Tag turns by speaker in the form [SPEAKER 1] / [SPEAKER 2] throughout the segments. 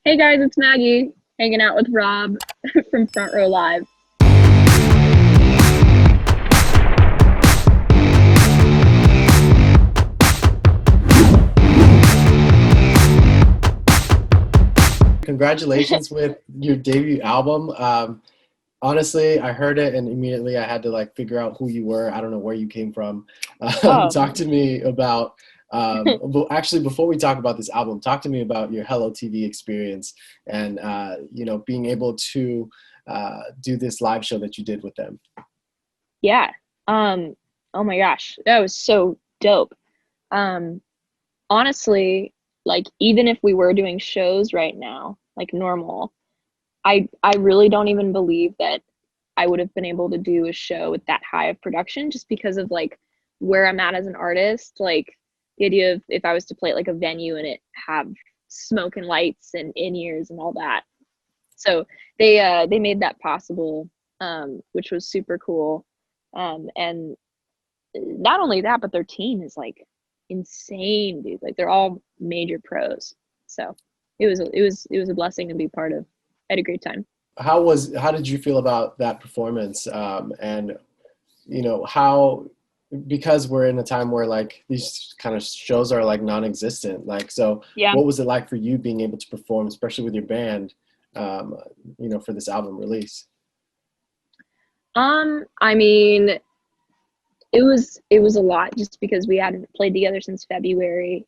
[SPEAKER 1] Hey guys, it's Maggie, hanging out with Rob from Front Row Live.
[SPEAKER 2] Congratulations with your debut album. Honestly, I heard it and immediately I had to like figure out who you were. I don't know where you came from. Talk
[SPEAKER 1] Oh,
[SPEAKER 2] to me about, actually, before we talk about this album, talk to me about your Hello TV experience and, being able to do this live show that you did with them.
[SPEAKER 1] yeah. Um, oh my gosh, that was so dope. Um, Honestly, like even if we were doing shows right now, like normal, I really don't even believe that I would have been able to do a show with that high of production just because of like where I'm at as an artist. Like the idea of if I was to play at like a venue and it have smoke and lights and in-ears and all that. So they made that possible, which was super cool. And not only that, but their team is like insane, dude. Like they're all major pros. So it was a blessing to be part of. I had a great time.
[SPEAKER 2] How did you feel about that performance? And how, because we're in a time where like these kind of shows are like non-existent, like, so
[SPEAKER 1] Yeah.
[SPEAKER 2] what was it like for you being able to perform, especially with your band, for this album release?
[SPEAKER 1] I mean, it was a lot just because we hadn't played together since February.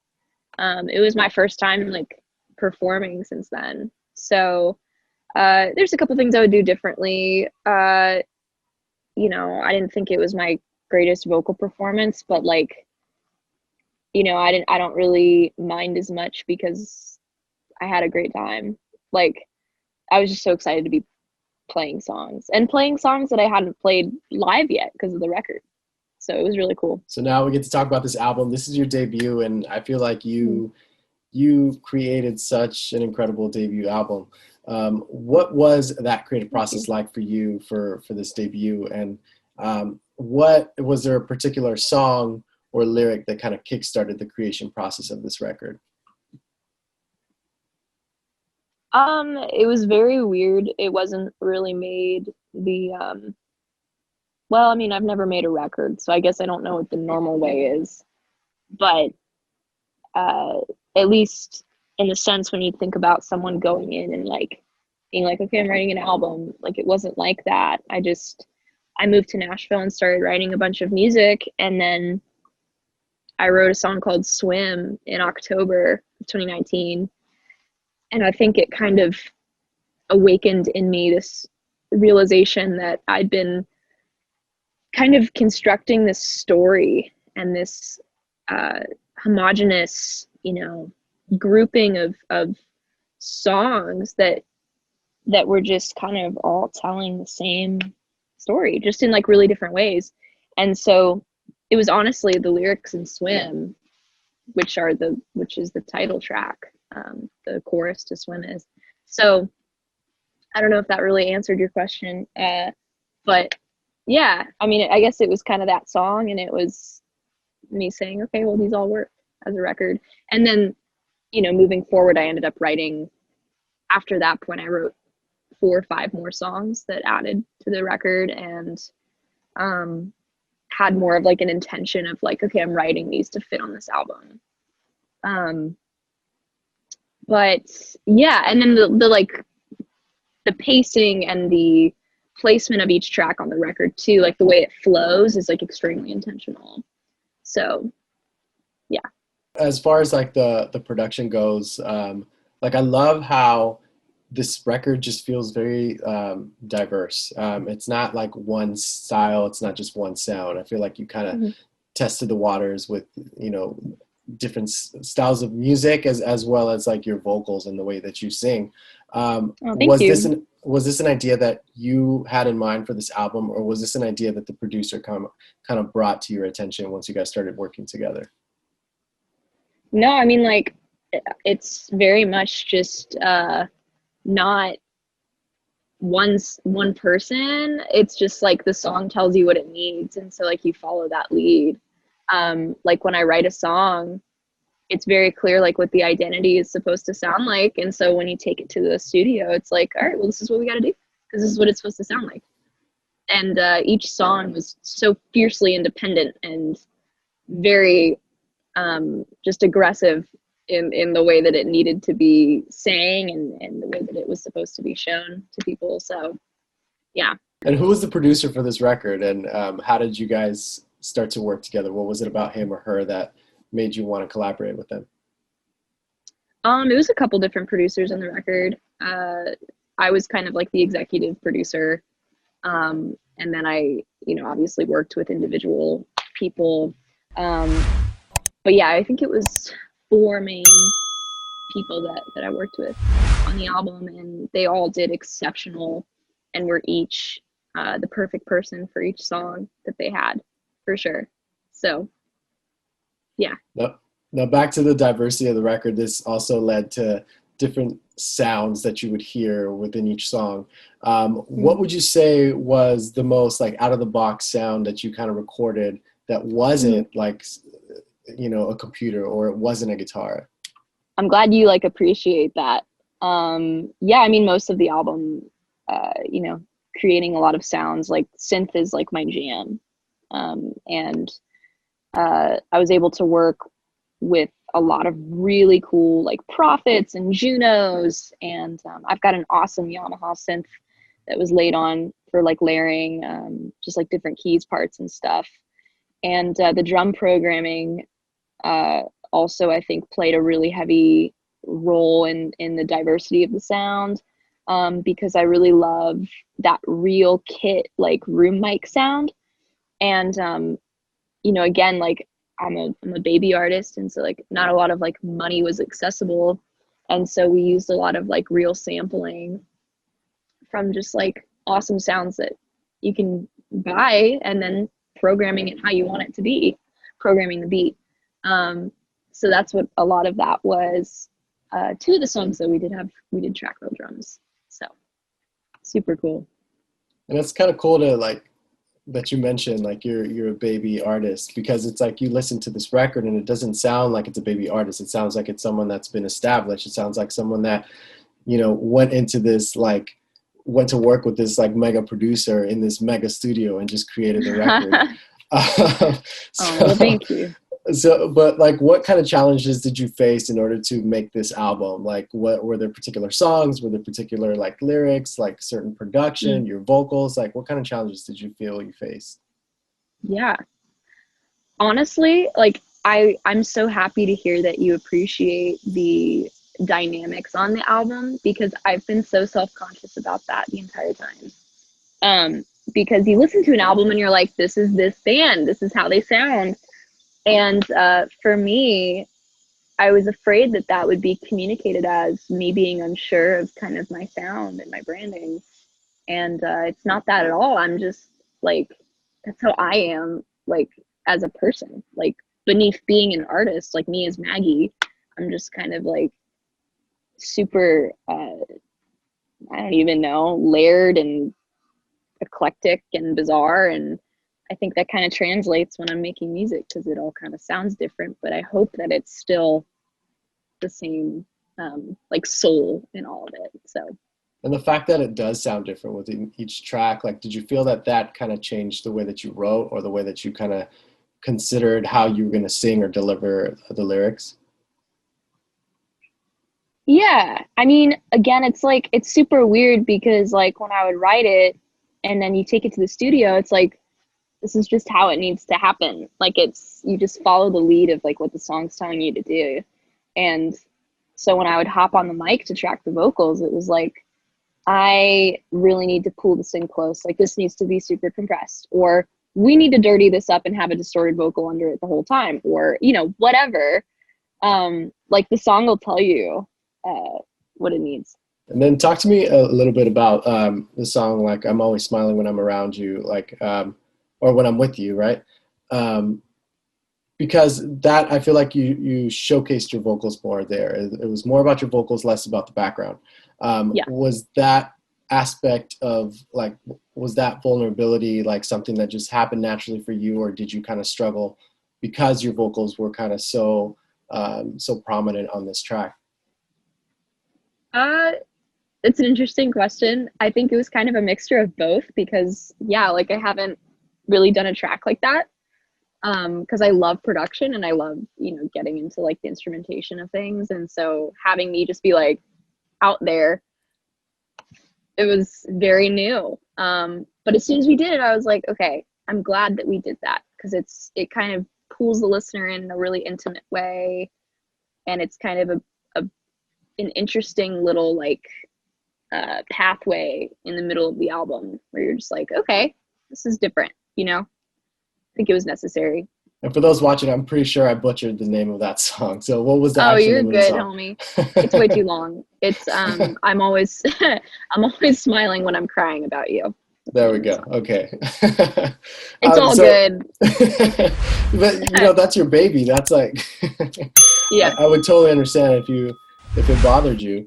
[SPEAKER 1] It was my first time like performing since then. So there's a couple things I would do differently. I didn't think it was my greatest vocal performance, but like, I don't really mind as much because I had a great time. Like I was just so excited to be playing songs that I hadn't played live yet because of the record. So it was really cool.
[SPEAKER 2] So now we get to talk about this album. This is your debut, and I feel like
[SPEAKER 1] Mm.
[SPEAKER 2] you created such an incredible debut album. What was that creative
[SPEAKER 1] Thank
[SPEAKER 2] process
[SPEAKER 1] you.
[SPEAKER 2] like for you for this debut? And what was there a particular song or lyric that kind of kickstarted the creation process of this record?
[SPEAKER 1] It was very weird. It wasn't really made the well, I mean, I've never made a record, so I guess I don't know what the normal way is. But uh at least in the sense when you think about someone going in and like being like, okay, I'm writing an album, like it wasn't like that. I moved to Nashville and started writing a bunch of music, and then I wrote a song called Swim in October of 2019. And I think it kind of awakened in me this realization that I'd been kind of constructing this story and this uh, homogenous, grouping of songs that were just kind of all telling the same story, just in like really different ways. And so it was honestly the lyrics in Swim, which is the title track, the chorus to Swim is. So I don't know if that really answered your question, but yeah, I mean, I guess it was kind of that song, and it was me saying, okay, well, these all work as a record. And then, moving forward, I ended up writing after that point. I wrote 4 or 5 more songs that added to the record, and um, had more of like an intention of like, okay, I'm writing these to fit on this album. Um, but yeah, and then the like the pacing and the placement of each track on the record too, like the way it flows is like extremely intentional. So yeah.
[SPEAKER 2] As far as like the production goes, like I love how this record just feels very diverse. It's not like one style. It's not just one sound. I feel like you kind of
[SPEAKER 1] Mhm.
[SPEAKER 2] tested the waters with you know different styles of music as well as like your vocals and the way that you sing.
[SPEAKER 1] Oh, thank you.
[SPEAKER 2] Was this an idea that you had in mind for this album, or was this an idea that the producer kind of brought to your attention once you guys started working together?
[SPEAKER 1] No, I mean, like it's very much just not one person. It's just like the song tells you what it needs, and so like you follow that lead. Like when I write a song, it's very clear like what the identity is supposed to sound like. And so when you take it to the studio, it's like, all right, well, this is what we got to do because this is what it's supposed to sound like. And each song was so fiercely independent and very just aggressive in the way that it needed to be sang and the way that it was supposed to be shown to people. So yeah.
[SPEAKER 2] And who was the producer for this record, and how did you guys start to work together? What was it about him or her that made you want to collaborate with them?
[SPEAKER 1] It was a couple different producers on the record. I was kind of like the executive producer. And then I, obviously worked with individual people. But yeah, I think it was 4 main people that I worked with on the album, and they all did exceptional and were each the perfect person for each song that they had, for sure. So, yeah.
[SPEAKER 2] Now back to the diversity of the record, this also led to different sounds that you would hear within each song. What would you say was the most like out of the box sound that you kind of recorded that wasn't like, a computer, or it wasn't a guitar?
[SPEAKER 1] I'm glad you like appreciate that. Yeah, I mean, most of the album, creating a lot of sounds, like synth is like my jam. And I was able to work with a lot of really cool like Prophets and Junos, and I've got an awesome Yamaha synth that was laid on for like layering, just like different keys parts and stuff. And the drum programming also I think played a really heavy role in the diversity of the sound, because I really love that real kit like room mic sound. And again, like I'm a baby artist, and so like not a lot of like money was accessible, and so we used a lot of like real sampling from just like awesome sounds that you can buy, and then programming it how you want it to be, programming the beat. So that's what a lot of that was. 2 of the songs that we did track roll drums, so super cool.
[SPEAKER 2] And it's kind of cool to like that you mentioned like you're a baby artist, because it's like you listen to this record and it doesn't sound like it's a baby artist. It sounds like it's someone that's been established. It sounds like someone that went into this, like went to work with this like mega producer in this mega studio and just created the record.
[SPEAKER 1] Well, thank you.
[SPEAKER 2] So, but like, what kind of challenges did you face in order to make this album? Like, what were there particular songs? Were there particular like lyrics, like certain production, your vocals? Like, what kind of challenges did you feel you faced?
[SPEAKER 1] Yeah, honestly, like I'm so happy to hear that you appreciate the dynamics on the album, because I've been so self-conscious about that the entire time. Because you listen to an album and you're like, this is this band, this is how they sound. And for me, I was afraid that would be communicated as me being unsure of kind of my sound and my branding. And it's not that at all. I'm just like, that's how I am, like as a person, like beneath being an artist, like me as Maggie, I'm just kind of like super, I don't even know, layered and eclectic and bizarre. And I think that kind of translates when I'm making music, because it all kind of sounds different, but I hope that it's still the same like soul in all of it. So,
[SPEAKER 2] and the fact that it does sound different within each track, like did you feel that kind of changed the way that you wrote, or the way that you kind of considered how you were going to sing or deliver the lyrics?
[SPEAKER 1] Yeah, I mean, again, it's like it's super weird, because like when I would write it and then you take it to the studio, it's like this is just how it needs to happen. Like you just follow the lead of like what the song's telling you to do. And so when I would hop on the mic to track the vocals, it was like, I really need to pull this in close. Like this needs to be super compressed, or we need to dirty this up and have a distorted vocal under it the whole time, or, whatever. Like the song will tell you what it needs.
[SPEAKER 2] And then talk to me a little bit about the song, like I'm always smiling when I'm around you, like, or when I'm with you, right? Because that, I feel like you showcased your vocals more there. It was more about your vocals, less about the background.
[SPEAKER 1] Yeah.
[SPEAKER 2] Was that aspect of like, was that vulnerability like something that just happened naturally for you, or did you kind of struggle because your vocals were kind of so so prominent on this track?
[SPEAKER 1] Uh, it's an interesting question. I think it was kind of a mixture of both because, yeah, like I haven't really done a track like that. Because I love production and I love, getting into like the instrumentation of things. And so having me just be like out there, it was very new. But as soon as we did it, I was like, okay, I'm glad that we did that because it kind of pulls the listener in a really intimate way. And it's kind of an interesting little like pathway in the middle of the album where you're just like, okay, this is different, I think it was necessary.
[SPEAKER 2] And for those watching, I'm pretty sure I butchered the name of that song. So what was the
[SPEAKER 1] Oh,
[SPEAKER 2] actual
[SPEAKER 1] you're
[SPEAKER 2] name of the
[SPEAKER 1] good,
[SPEAKER 2] song?
[SPEAKER 1] homie. It's way too long. It's I'm always I'm always smiling when I'm crying about you.
[SPEAKER 2] There we go. Okay.
[SPEAKER 1] It's all good.
[SPEAKER 2] But that's your baby. That's like,
[SPEAKER 1] Yeah.
[SPEAKER 2] I would totally understand if it bothered you.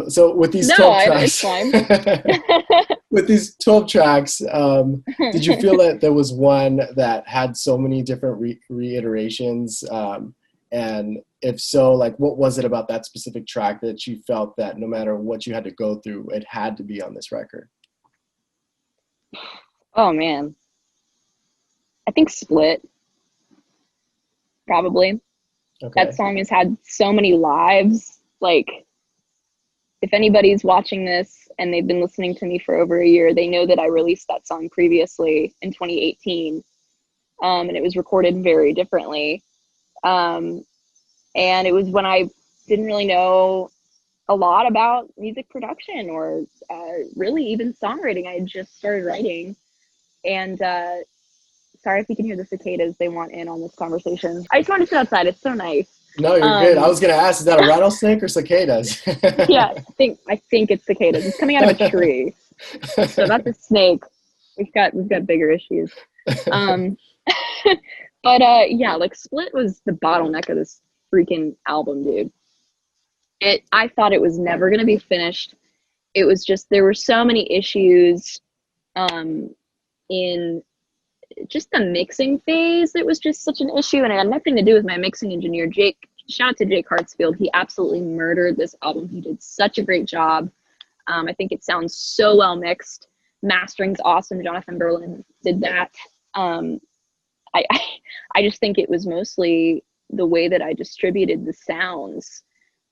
[SPEAKER 2] So with these 12
[SPEAKER 1] It's
[SPEAKER 2] tracks,
[SPEAKER 1] fine.
[SPEAKER 2] with these 12 tracks, did you feel that there was one that had so many different reiterations? And if so, like, what was it about that specific track that you felt that no matter what you had to go through, it had to be on this record?
[SPEAKER 1] Oh man. I think Split, probably.
[SPEAKER 2] Okay.
[SPEAKER 1] That song has had so many lives. Like, if anybody's watching this and they've been listening to me for over a year, they know that I released that song previously in 2018. And it was recorded very differently. And it was when I didn't really know a lot about music production or really even songwriting. I had just started writing. And sorry if you can hear the cicadas. They want in on this conversation. I just want to sit outside. It's so nice.
[SPEAKER 2] No, you're good. I was gonna ask, is that a rattlesnake or cicadas?
[SPEAKER 1] Yeah, I think it's cicadas. It's coming out of a tree. So that's a snake. We've got bigger issues. But yeah, like Split was the bottleneck of this freaking album, dude. I thought it was never gonna be finished. It was just there were so many issues in just the mixing phase. It was just such an issue, and it had nothing to do with my mixing engineer, Jake. Shout out to Jake Hartsfield. He absolutely murdered this album. He did such a great job. I think it sounds so well mixed. Mastering's awesome. Jonathan Berlin did that. I I just think it was mostly the way that I distributed the sounds.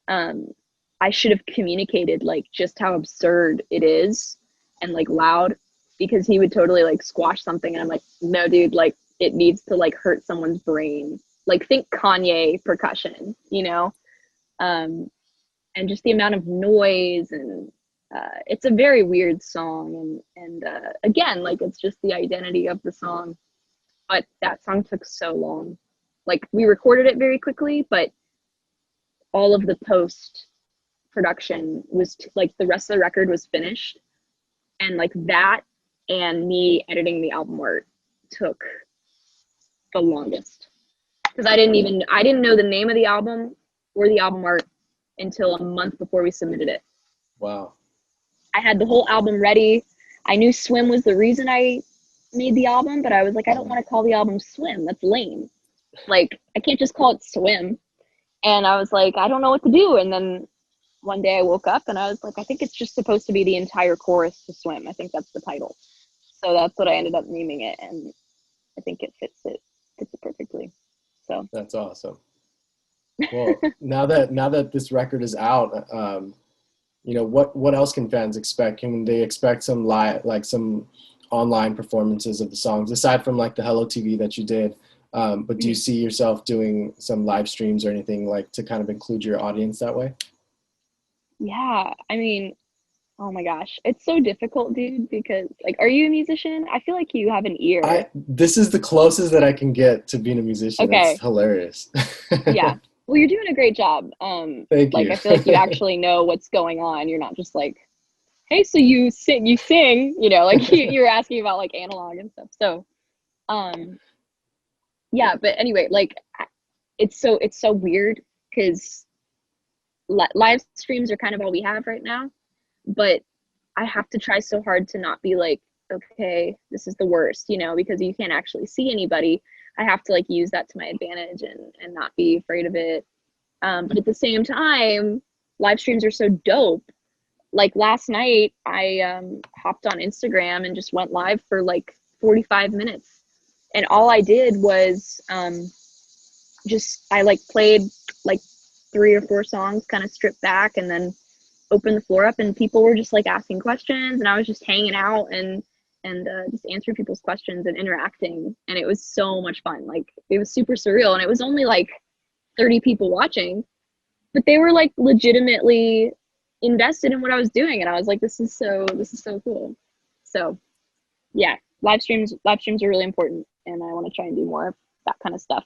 [SPEAKER 1] I should have communicated like just how absurd it is and like loud, because he would totally like squash something and I'm like, no dude, like it needs to like hurt someone's brain. Like think Kanye percussion, and just the amount of noise and it's a very weird song and again, like it's just the identity of the song. But that song took so long. Like we recorded it very quickly, but all of the post production was like the rest of the record was finished, and like that and me editing the album art took the longest because I didn't know the name of the album or the album art until a month before we submitted it.
[SPEAKER 2] Wow.
[SPEAKER 1] I had the whole album ready. I knew Swim was the reason I made the album, but I was like, I don't want to call the album Swim. That's lame. Like, I can't just call it Swim. And I was like, I don't know what to do. And then one day I woke up and I was like, I think it's just supposed to be the entire chorus to Swim. I think that's the title. So that's what I ended up naming it. And I think it fits it perfectly. So
[SPEAKER 2] that's awesome. Well, now that this record is out, what else can fans expect? Can they expect some some online performances of the songs aside from like the HelloooTV that you did? But do you see yourself doing some live streams or anything like to kind of include your audience that way?
[SPEAKER 1] Yeah, I mean, oh my gosh, it's so difficult, dude, because like, are you a musician? I feel like you have an ear.
[SPEAKER 2] This is the closest that I can get to being a musician.
[SPEAKER 1] Okay.
[SPEAKER 2] It's hilarious.
[SPEAKER 1] Yeah. Well, you're doing a great job.
[SPEAKER 2] Thank
[SPEAKER 1] like
[SPEAKER 2] you.
[SPEAKER 1] I feel like you actually know what's going on. You're not just like, hey, so you sing, like you're asking about like analog and stuff. So, yeah, but anyway, like it's so weird because live streams are kind of all we have right now, but I have to try so hard to not be like, okay, this is the worst, because you can't actually see anybody. I have to like use that to my advantage and not be afraid of it. But at the same time, live streams are so dope. Like last night, I hopped on Instagram and just went live for like 45 minutes. And all I did was just, I like played like 3 or 4 songs, kind of stripped back, and then opened the floor up, and people were just like asking questions, and I was just hanging out and just answering people's questions and interacting. And it was so much fun. Like it was super surreal, and it was only like 30 people watching, but they were like legitimately invested in what I was doing, and I was like, this is so cool. So yeah, live streams are really important, and I want to try and do more of that kind of stuff.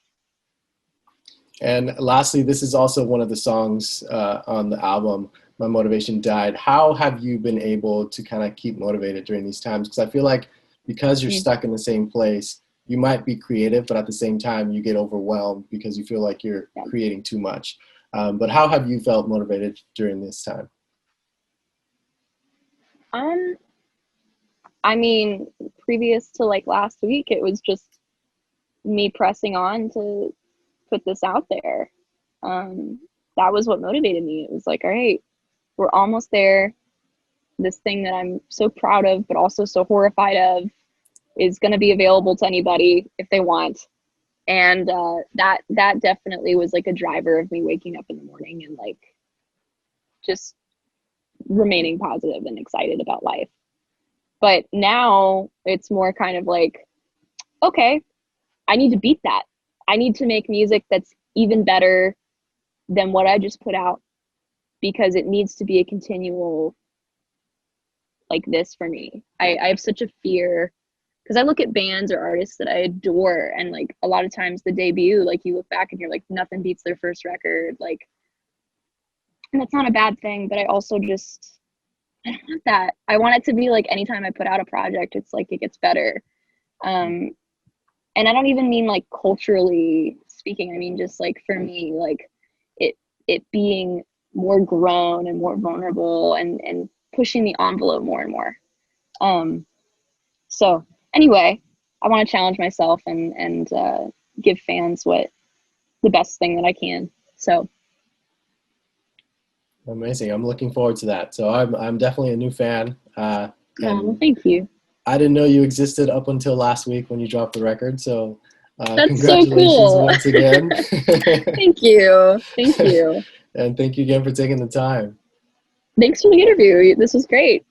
[SPEAKER 2] And lastly, this is also one of the songs on the album, My Motivation Died. How have you been able to kind of keep motivated during these times? Because I feel like because you're stuck in the same place, you might be creative, but at the same time, you get overwhelmed because you feel like you're creating too much. But how have you felt motivated during this time?
[SPEAKER 1] I mean, previous to like last week, it was just me pressing on to put this out there. That was what motivated me. It was like, all right, we're almost there. This thing that I'm so proud of, but also so horrified of, is going to be available to anybody if they want. And that definitely was like a driver of me waking up in the morning and like just remaining positive and excited about life. But now it's more kind of like, okay, I need to beat that. I need to make music that's even better than what I just put out, because it needs to be a continual like this for me. I have such a fear, because I look at bands or artists that I adore, and like a lot of times the debut, like you look back and you're like, nothing beats their first record. Like, and that's not a bad thing, but I also just, I don't want that. I want it to be like anytime I put out a project, it's like it gets better. And I don't even mean like culturally speaking. I mean just like for me, like it being more grown and more vulnerable and pushing the envelope more and more. So anyway, I want to challenge myself and give fans what the best thing that I can. So
[SPEAKER 2] Amazing. I'm looking forward to that. So I'm definitely a new fan. And
[SPEAKER 1] thank you.
[SPEAKER 2] I didn't know you existed up until last week when you dropped the record. So
[SPEAKER 1] That's so
[SPEAKER 2] congratulations
[SPEAKER 1] cool.
[SPEAKER 2] once again.
[SPEAKER 1] Thank you. Thank you.
[SPEAKER 2] And thank you again for taking the time.
[SPEAKER 1] Thanks for the interview. This was great.